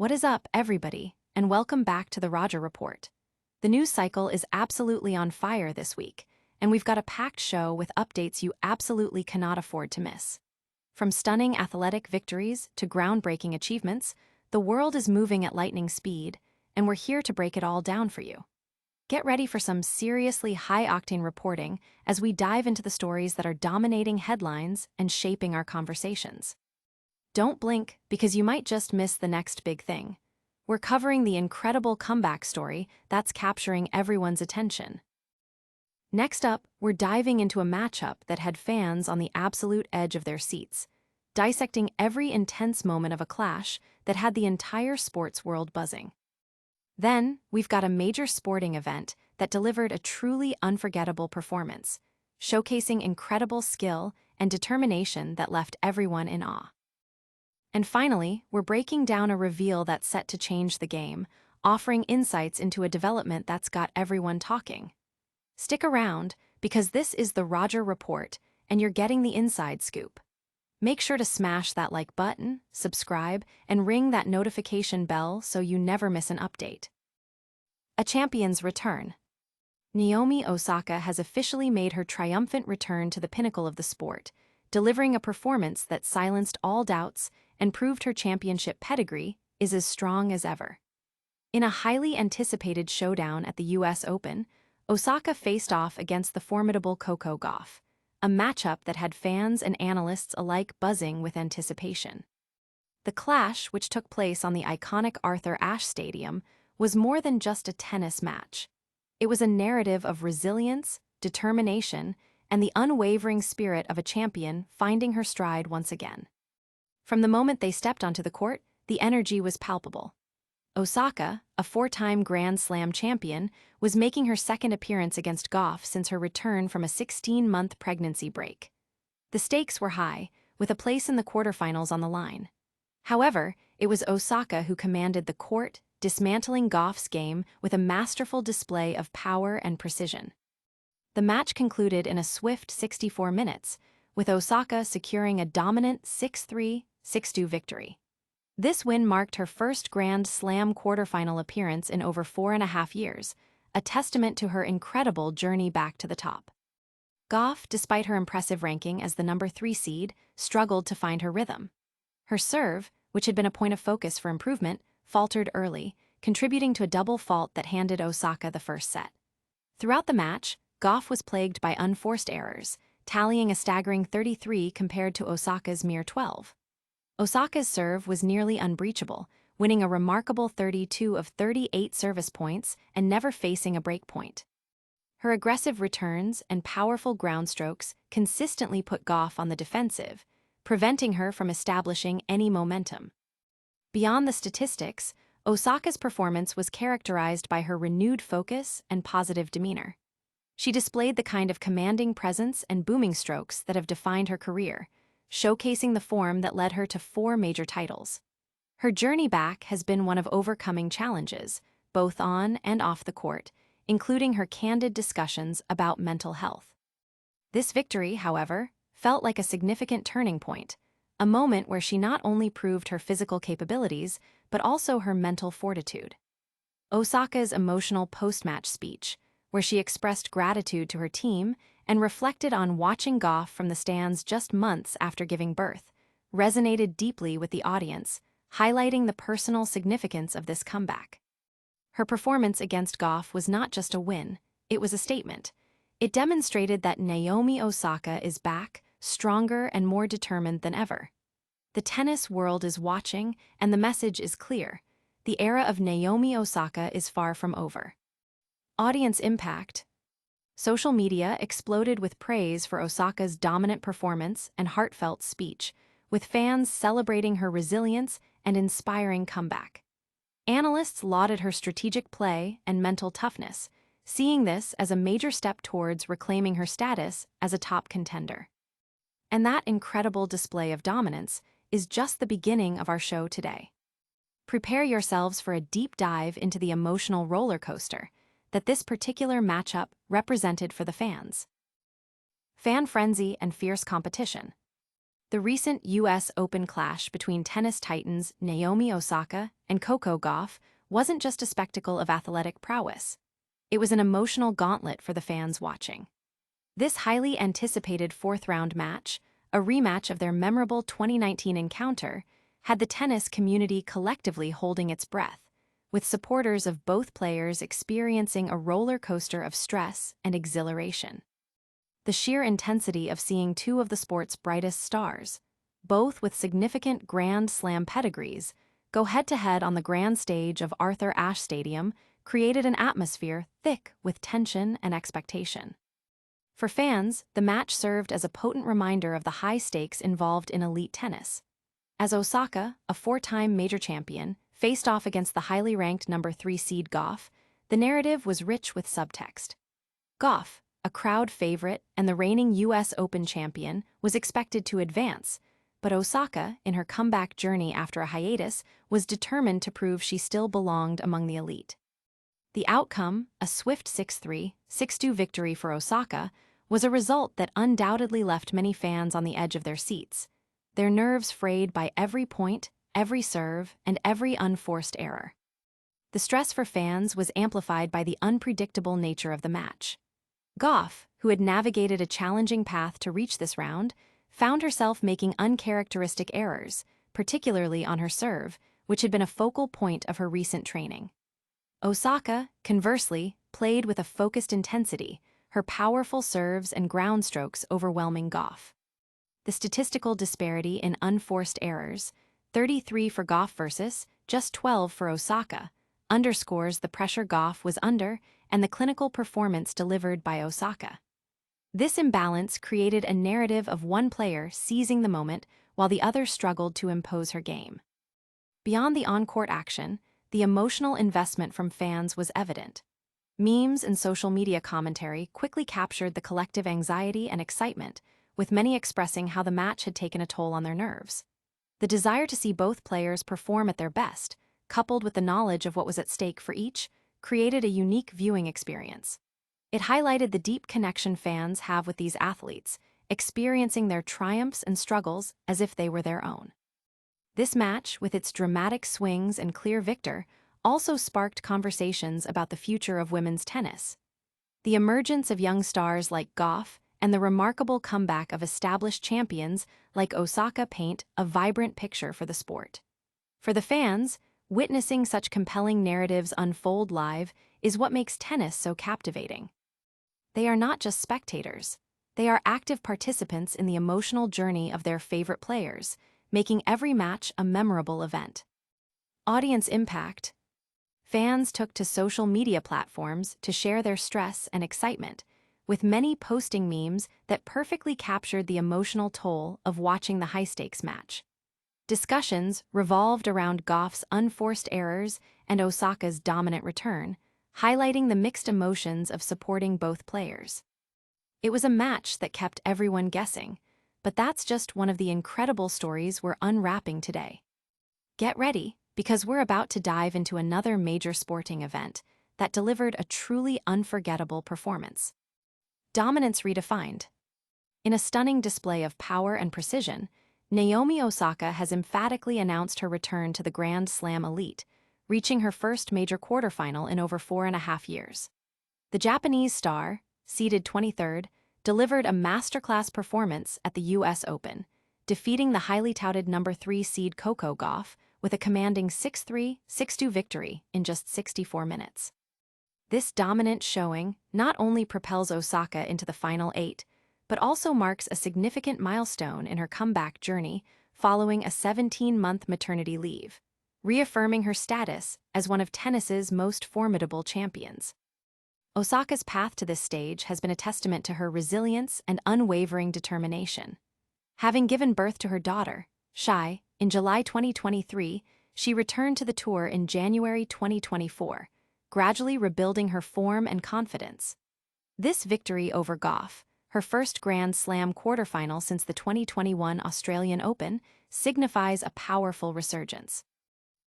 What is up, everybody, and welcome back to the Roger Report. The news cycle is absolutely on fire this week, and we've got a packed show with updates you absolutely cannot afford to miss. From stunning athletic victories to groundbreaking achievements, the world is moving at lightning speed, and we're here to break it all down for you. Get ready for some seriously high-octane reporting as we dive into the stories that are dominating headlines and shaping our conversations. Don't blink, because you might just miss the next big thing. We're covering the incredible comeback story that's capturing everyone's attention. Next up, we're diving into a matchup that had fans on the absolute edge of their seats, dissecting every intense moment of a clash that had the entire sports world buzzing. Then, we've got a major sporting event that delivered a truly unforgettable performance, showcasing incredible skill and determination that left everyone in awe. And finally, we're breaking down a reveal that's set to change the game, offering insights into a development that's got everyone talking. Stick around, because this is the Roger Report, and you're getting the inside scoop. Make sure to smash that like button, subscribe, and ring that notification bell so you never miss an update. A champion's return. Naomi Osaka has officially made her triumphant return to the pinnacle of the sport, delivering a performance that silenced all doubts and proved her championship pedigree is as strong as ever. In a highly anticipated showdown at the US Open, Osaka faced off against the formidable Coco Gauff, a matchup that had fans and analysts alike buzzing with anticipation. The clash, which took place on the iconic Arthur Ashe Stadium, was more than just a tennis match. It was a narrative of resilience, determination, and the unwavering spirit of a champion finding her stride once again. From the moment they stepped onto the court, the energy was palpable. Osaka, a four-time Grand Slam champion, was making her second appearance against Gauff since her return from a 16-month pregnancy break. The stakes were high, with a place in the quarterfinals on the line. However, it was Osaka who commanded the court, dismantling Gauff's game with a masterful display of power and precision. The match concluded in a swift 64 minutes, with Osaka securing a dominant 6-3, 6-2 victory. This win marked her first Grand Slam quarterfinal appearance in over 4.5 years, a testament to her incredible journey back to the top. Gauff, despite her impressive ranking as the number 3 seed, struggled to find her rhythm. Her serve, which had been a point of focus for improvement, faltered early, contributing to a double fault that handed Osaka the first set. Throughout the match, Gauff was plagued by unforced errors, tallying a staggering 33 compared to Osaka's mere 12. Osaka's serve was nearly unbreachable, winning a remarkable 32 of 38 service points and never facing a break point. Her aggressive returns and powerful ground strokes consistently put Gauff on the defensive, preventing her from establishing any momentum. Beyond the statistics, Osaka's performance was characterized by her renewed focus and positive demeanor. She displayed the kind of commanding presence and booming strokes that have defined her career, showcasing the form that led her to 4 major titles. Her journey back has been one of overcoming challenges, both on and off the court, including her candid discussions about mental health. This victory, however, felt like a significant turning point, a moment where she not only proved her physical capabilities, but also her mental fortitude. Osaka's emotional post-match speech, where she expressed gratitude to her team and reflected on watching Gauff from the stands just months after giving birth, resonated deeply with the audience, highlighting the personal significance of this comeback. Her performance against Gauff was not just a win, it was a statement. It demonstrated that Naomi Osaka is back, stronger and more determined than ever. The tennis world is watching, and the message is clear. The era of Naomi Osaka is far from over. Audience impact. Social media exploded with praise for Osaka's dominant performance and heartfelt speech, with fans celebrating her resilience and inspiring comeback. Analysts lauded her strategic play and mental toughness, seeing this as a major step towards reclaiming her status as a top contender. And that incredible display of dominance is just the beginning of our show today. Prepare yourselves for a deep dive into the emotional roller coaster that this particular matchup represented for the fans. Fan frenzy and fierce competition. The recent U.S. Open clash between tennis titans Naomi Osaka and Coco Gauff wasn't just a spectacle of athletic prowess. It was an emotional gauntlet for the fans watching. This highly anticipated fourth-round match, a rematch of their memorable 2019 encounter, had the tennis community collectively holding its breath, with supporters of both players experiencing a roller coaster of stress and exhilaration. The sheer intensity of seeing two of the sport's brightest stars, both with significant Grand Slam pedigrees, go head-to-head on the grand stage of Arthur Ashe Stadium created an atmosphere thick with tension and expectation. For fans, the match served as a potent reminder of the high stakes involved in elite tennis. As Osaka, a four-time major champion, faced off against the highly ranked number 3 seed Gauff, the narrative was rich with subtext. Gauff, a crowd favorite and the reigning U.S. Open champion, was expected to advance, but Osaka, in her comeback journey after a hiatus, was determined to prove she still belonged among the elite. The outcome, a swift 6-3, 6-2 victory for Osaka, was a result that undoubtedly left many fans on the edge of their seats, their nerves frayed by every point, every serve, and every unforced error. The stress for fans was amplified by the unpredictable nature of the match. Gauff, who had navigated a challenging path to reach this round, found herself making uncharacteristic errors, particularly on her serve, which had been a focal point of her recent training. Osaka, conversely, played with a focused intensity, her powerful serves and ground strokes overwhelming Gauff. The statistical disparity in unforced errors, 33 for Gauff versus just 12 for Osaka, underscores the pressure Gauff was under and the clinical performance delivered by Osaka. This imbalance created a narrative of one player seizing the moment while the other struggled to impose her game. Beyond the on-court action, the emotional investment from fans was evident. Memes and social media commentary quickly captured the collective anxiety and excitement, with many expressing how the match had taken a toll on their nerves. The desire to see both players perform at their best, coupled with the knowledge of what was at stake for each, created a unique viewing experience. It highlighted the deep connection fans have with these athletes, experiencing their triumphs and struggles as if they were their own. This match, with its dramatic swings and clear victor, also sparked conversations about the future of women's tennis. The emergence of young stars like Gauff and the remarkable comeback of established champions like Osaka paint a vibrant picture for the sport. For the fans, witnessing such compelling narratives unfold live is what makes tennis so captivating. They are not just spectators. They are active participants in the emotional journey of their favorite players, making every match a memorable event. Audience impact. Fans took to social media platforms to share their stress and excitement, with many posting memes that perfectly captured the emotional toll of watching the high-stakes match. Discussions revolved around Gauff's unforced errors and Osaka's dominant return, highlighting the mixed emotions of supporting both players. It was a match that kept everyone guessing, but that's just one of the incredible stories we're unwrapping today. Get ready, because we're about to dive into another major sporting event that delivered a truly unforgettable performance. Dominance redefined. In a stunning display of power and precision, Naomi Osaka has emphatically announced her return to the Grand Slam elite, reaching her first major quarterfinal in over 4.5 years. The Japanese star, seeded 23rd, delivered a masterclass performance at the U.S. Open, defeating the highly touted number 3 seed Coco Gauff with a commanding 6-3, 6-2 victory in just 64 minutes. This dominant showing not only propels Osaka into the final 8, but also marks a significant milestone in her comeback journey following a 17-month maternity leave, reaffirming her status as one of tennis's most formidable champions. Osaka's path to this stage has been a testament to her resilience and unwavering determination. Having given birth to her daughter, Shai, in July 2023, she returned to the tour in January 2024, gradually rebuilding her form and confidence. This victory over Gauff, her first Grand Slam quarterfinal since the 2021 Australian Open, signifies a powerful resurgence.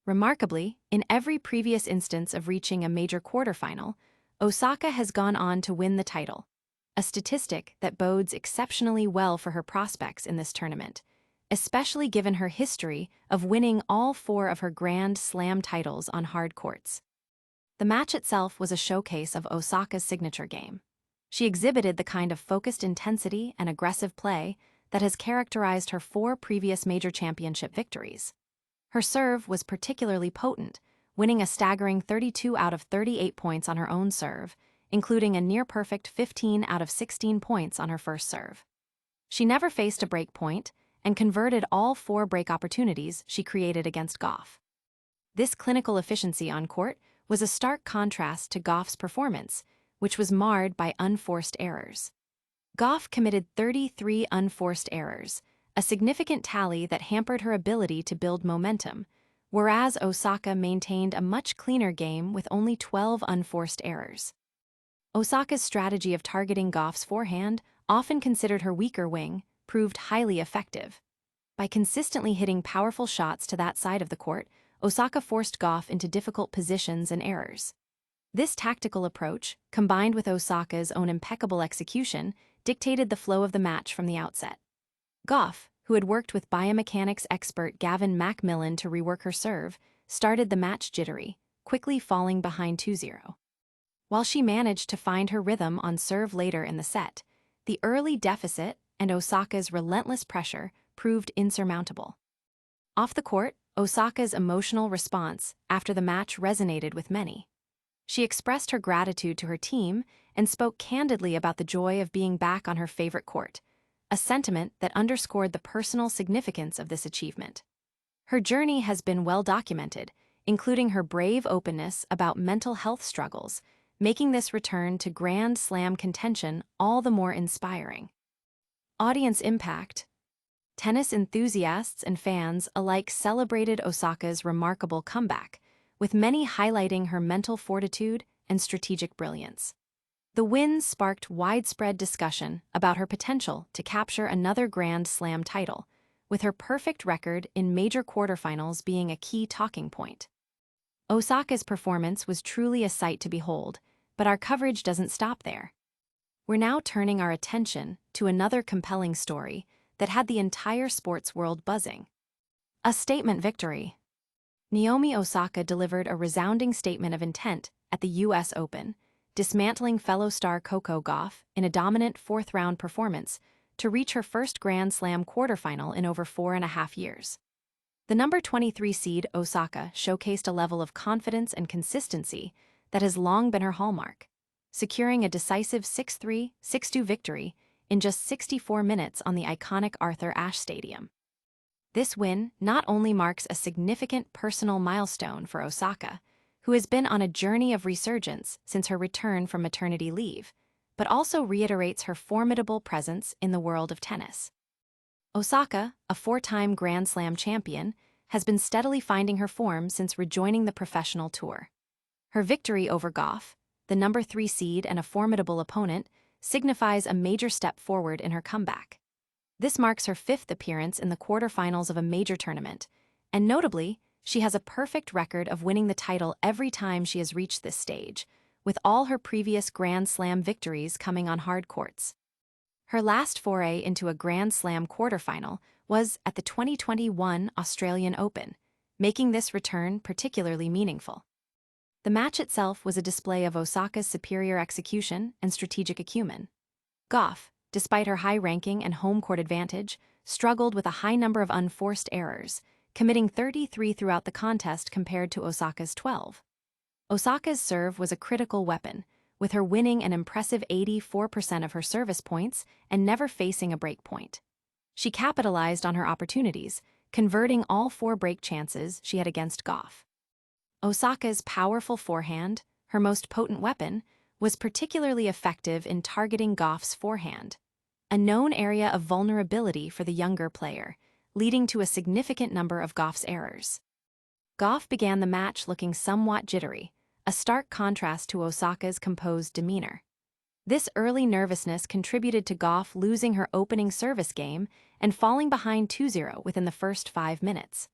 Remarkably, in every previous instance of reaching a major quarterfinal, Osaka has gone on to win the title, a statistic that bodes exceptionally well for her prospects in this tournament, especially given her history of winning all 4 of her Grand Slam titles on hard courts. The match itself was a showcase of Osaka's signature game. She exhibited the kind of focused intensity and aggressive play that has characterized her 4 previous major championship victories. Her serve was particularly potent, winning a staggering 32 out of 38 points on her own serve, including a near-perfect 15 out of 16 points on her first serve. She never faced a break point and converted all 4 break opportunities she created against Gauff. This clinical efficiency on court was a stark contrast to Gauff's performance, which was marred by unforced errors. Gauff committed 33 unforced errors, a significant tally that hampered her ability to build momentum, whereas Osaka maintained a much cleaner game with only 12 unforced errors. Osaka's strategy of targeting Gauff's forehand, often considered her weaker wing, proved highly effective. By consistently hitting powerful shots to that side of the court, Osaka forced Gauff into difficult positions and errors. This tactical approach, combined with Osaka's own impeccable execution, dictated the flow of the match from the outset. Gauff, who had worked with biomechanics expert Gavin Macmillan to rework her serve, started the match jittery, quickly falling behind 2-0. While she managed to find her rhythm on serve later in the set, the early deficit and Osaka's relentless pressure proved insurmountable. Off the court, Osaka's emotional response after the match resonated with many. She expressed her gratitude to her team and spoke candidly about the joy of being back on her favorite court, a sentiment that underscored the personal significance of this achievement. Her journey has been well documented, including her brave openness about mental health struggles, making this return to Grand Slam contention all the more inspiring. Audience impact. Tennis enthusiasts and fans alike celebrated Osaka's remarkable comeback, with many highlighting her mental fortitude and strategic brilliance. The win sparked widespread discussion about her potential to capture another Grand Slam title, with her perfect record in major quarterfinals being a key talking point. Osaka's performance was truly a sight to behold, but our coverage doesn't stop there. We're now turning our attention to another compelling story that had the entire sports world buzzing. A statement victory. Naomi Osaka delivered a resounding statement of intent at the U.S. Open, dismantling fellow star Coco Gauff in a dominant 4th-round performance to reach her first Grand Slam quarterfinal in over 4.5 years. The number 23 seed Osaka showcased a level of confidence and consistency that has long been her hallmark, securing a decisive 6-3, 6-2 victory in just 64 minutes on the iconic Arthur Ashe Stadium. This win not only marks a significant personal milestone for Osaka, who has been on a journey of resurgence since her return from maternity leave, but also reiterates her formidable presence in the world of tennis. Osaka, a 4-time Grand Slam champion, has been steadily finding her form since rejoining the professional tour. Her victory over Gauff, the number 3 seed and a formidable opponent, signifies a major step forward in her comeback. This marks her 5th appearance in the quarterfinals of a major tournament, and notably, she has a perfect record of winning the title every time she has reached this stage, with all her previous Grand Slam victories coming on hard courts. Her last foray into a Grand Slam quarterfinal was at the 2021 Australian Open, making this return particularly meaningful. The match itself was a display of Osaka's superior execution and strategic acumen. Gauff, despite her high ranking and home court advantage, struggled with a high number of unforced errors, committing 33 throughout the contest compared to Osaka's 12. Osaka's serve was a critical weapon, with her winning an impressive 84% of her service points and never facing a break point. She capitalized on her opportunities, converting all 4 break chances she had against Gauff. Osaka's powerful forehand, her most potent weapon, was particularly effective in targeting Gauff's forehand, a known area of vulnerability for the younger player, leading to a significant number of Gauff's errors. Gauff began the match looking somewhat jittery, a stark contrast to Osaka's composed demeanor. This early nervousness contributed to Gauff losing her opening service game and falling behind 2-0 within the first 5 minutes.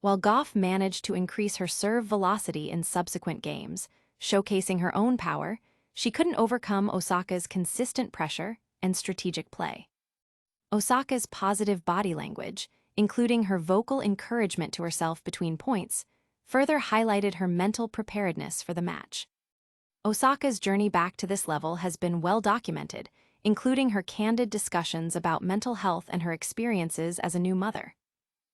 While Gauff managed to increase her serve velocity in subsequent games, showcasing her own power, she couldn't overcome Osaka's consistent pressure and strategic play. Osaka's positive body language, including her vocal encouragement to herself between points, further highlighted her mental preparedness for the match. Osaka's journey back to this level has been well documented, including her candid discussions about mental health and her experiences as a new mother.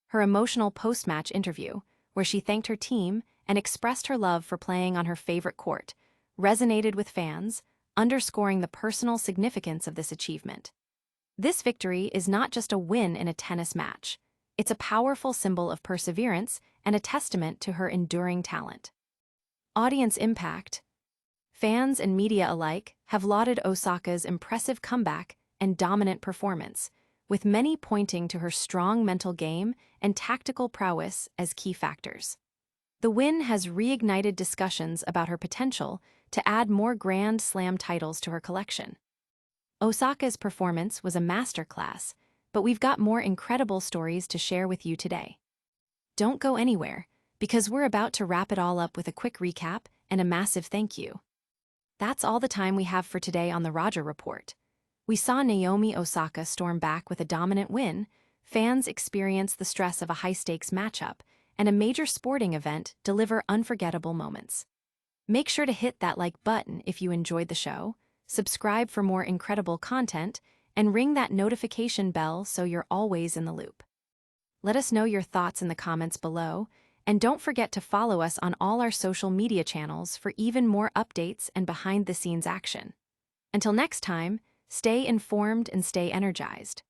Her emotional post-match interview, where she thanked her team and expressed her love for playing on her favorite court, resonated with fans, underscoring the personal significance of this achievement. This victory is not just a win in a tennis match. It's a powerful symbol of perseverance and a testament to her enduring talent. Audience impact. Fans and media alike have lauded Osaka's impressive comeback and dominant performance, with many pointing to her strong mental game and tactical prowess as key factors. The win has reignited discussions about her potential to add more Grand Slam titles to her collection. Osaka's performance was a masterclass, but we've got more incredible stories to share with you today. Don't go anywhere, because we're about to wrap it all up with a quick recap and a massive thank you. That's all the time we have for today on the Roger Report. We saw Naomi Osaka storm back with a dominant win, fans experience the stress of a high-stakes matchup, and a major sporting event deliver unforgettable moments. Make sure to hit that like button if you enjoyed the show, subscribe for more incredible content, and ring that notification bell so you're always in the loop. Let us know your thoughts in the comments below, and don't forget to follow us on all our social media channels for even more updates and behind-the-scenes action. Until next time, stay informed and stay energized.